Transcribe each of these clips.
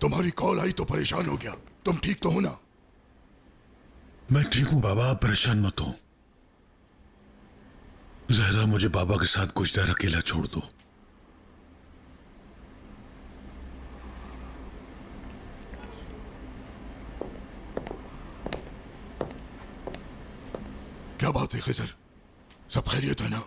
तुम्हारी कॉल आई तो परेशान हो गया। तुम ठीक तो हो ना? मैं ठीक हूं बाबा, आप परेशान मत हो। जहरा, मुझे बाबा के साथ कुछ देर अकेला छोड़ दो। क्या बात है खिजर, सब खैरियत है ना?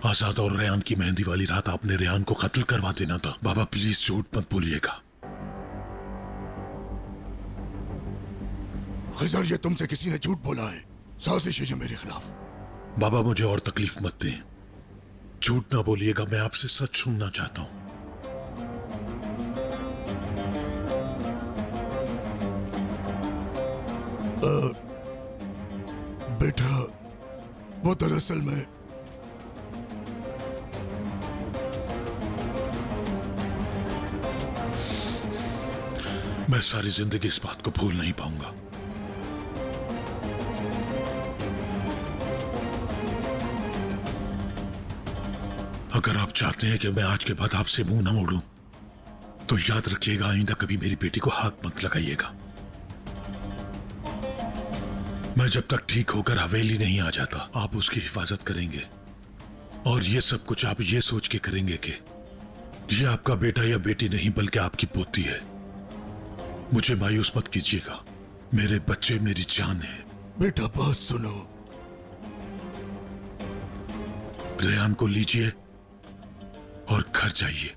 आजाद और रेहान की मेहंदी वाली रात आपने रेहान को कत्ल करवा देना था। बाबा प्लीज झूठ मत बोलिएगा। खिजर, ये तुमसे किसी ने झूठ बोला है। साजिश है ये मेरे खिलाफ। बाबा मुझे और तकलीफ मत दें। झूठ ना बोलिएगा, मैं आपसे सच सुनना चाहता हूं। बेटा, वो दरअसल मैं सारी जिंदगी इस बात को भूल नहीं पाऊंगा। अगर आप चाहते हैं कि मैं आज के बाद आपसे मुंह ना मोड़ूं, तो याद रखिएगा आइंदा कभी मेरी बेटी को हाथ मत लगाइएगा। मैं जब तक ठीक होकर हवेली नहीं आ जाता, आप उसकी हिफाजत करेंगे। और ये सब कुछ आप ये सोच के करेंगे कि ये आपका बेटा या बेटी नहीं बल्कि आपकी पोती है। मुझे मायूस मत कीजिएगा, मेरे बच्चे मेरी जान है। बेटा बात सुनो। रेहान को लीजिए और घर जाइए।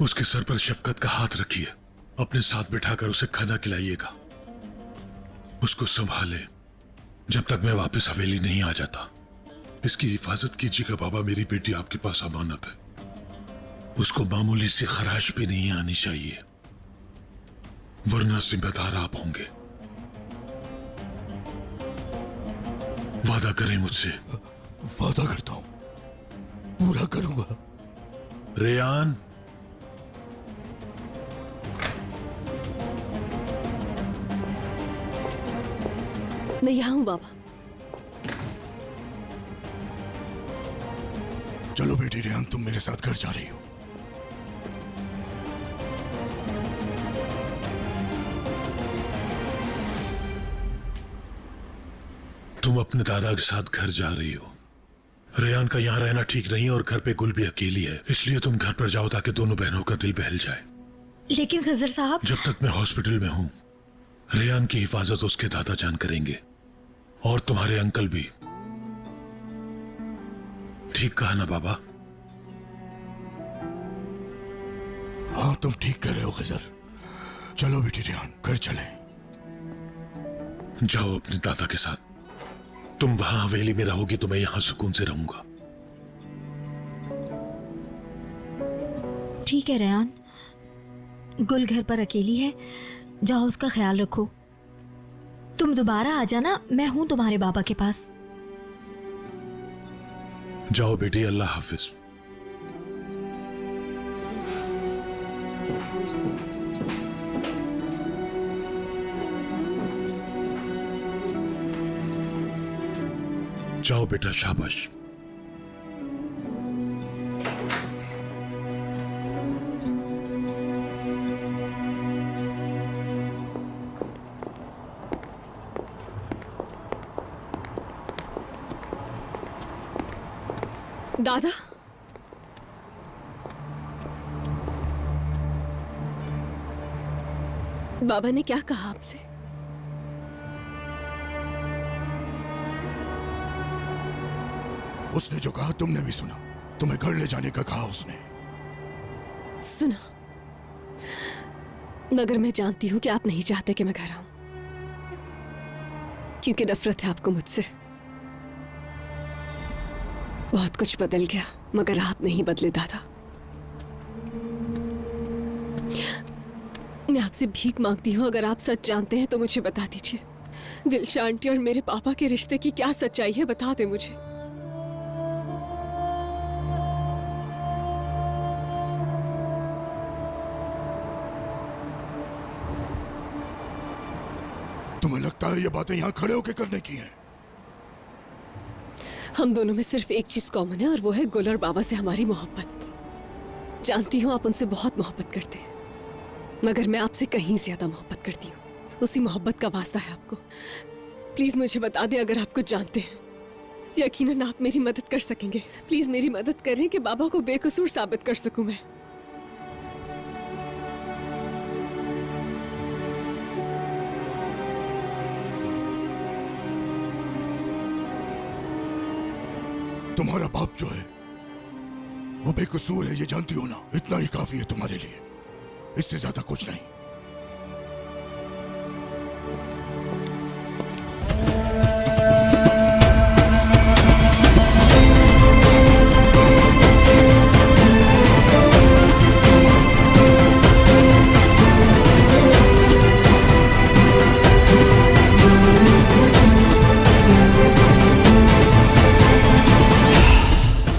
उसके सर पर शफकत का हाथ रखिए, अपने साथ बिठाकर उसे खाना खिलाइएगा। उसको संभाले जब तक मैं वापस हवेली नहीं आ जाता। इसकी हिफाजत कीजिएगा बाबा, मेरी बेटी आपके पास अमानत है। उसको मामूली सी खराश भी नहीं आनी चाहिए, वरना जिम्मेदार आप होंगे। वादा करें मुझसे। वादा करता हूं, पूरा करूंगा। रेहान, मैं यहां हूं बाबा। चलो बेटी रेहान, तुम मेरे साथ घर जा रही हो। तुम अपने दादा के साथ घर जा रही हो। रेहान का यहां रहना ठीक नहीं और घर पे गुल भी अकेली है, इसलिए तुम घर पर जाओ ताकि दोनों बहनों का दिल बहल जाए। लेकिन खजर साहब, जब तक मैं हॉस्पिटल में हूं, रेहान की हिफाजत उसके दादा जान करेंगे और तुम्हारे अंकल भी। ठीक कहा ना बाबा? हाँ, तुम ठीक कह रहे हो खिजर। चलो बेटी रेहान, घर चलें। जाओ अपने दादा के साथ। तुम वहां हवेली में रहोगी तो मैं यहां सुकून से रहूंगा। ठीक है रेहान, गुल घर पर अकेली है, जाओ उसका ख्याल रखो। तुम दोबारा आ जाना, मैं हूं तुम्हारे बाबा के पास। जाओ बेटी, अल्लाह हाफिज। जाओ बेटा, शाबाश। दादा, बाबा ने क्या कहा आपसे? उसने जो कहा तुमने भी सुना। तुम्हें घर ले जाने का कहा उसने। सुना, मगर मैं जानती हूं कि आप नहीं चाहते कि मैं घर आऊं, क्योंकि नफरत है आपको मुझसे। बहुत कुछ बदल गया, मगर आप नहीं बदले दादा। मैं आपसे भीख मांगती हूं, अगर आप सच जानते हैं तो मुझे बता दीजिए। दिलशा आंटी और मेरे पापा के रिश्ते की क्या सच्चाई है, बता दे मुझे। तुम्हें लगता है ये बातें यहां खड़े होकर करने की हैं? हम दोनों में सिर्फ एक चीज कॉमन है और वो है गुल और बाबा से हमारी मोहब्बत। जानती हूँ आप उनसे बहुत मोहब्बत करते हैं, मगर मैं आपसे कहीं ज्यादा मोहब्बत करती हूँ। उसी मोहब्बत का वास्ता है आपको। प्लीज मुझे बता दें अगर आप कुछ जानते हैं। यकीनन आप मेरी मदद कर सकेंगे। प्लीज मेरी मदद करें कि बाबा को बेकसूर साबित कर सकूं मैं। तुम्हारा बाप जो है वो बेकसूर है, ये जानती हो ना? इतना ही काफी है तुम्हारे लिए, इससे ज्यादा कुछ नहीं।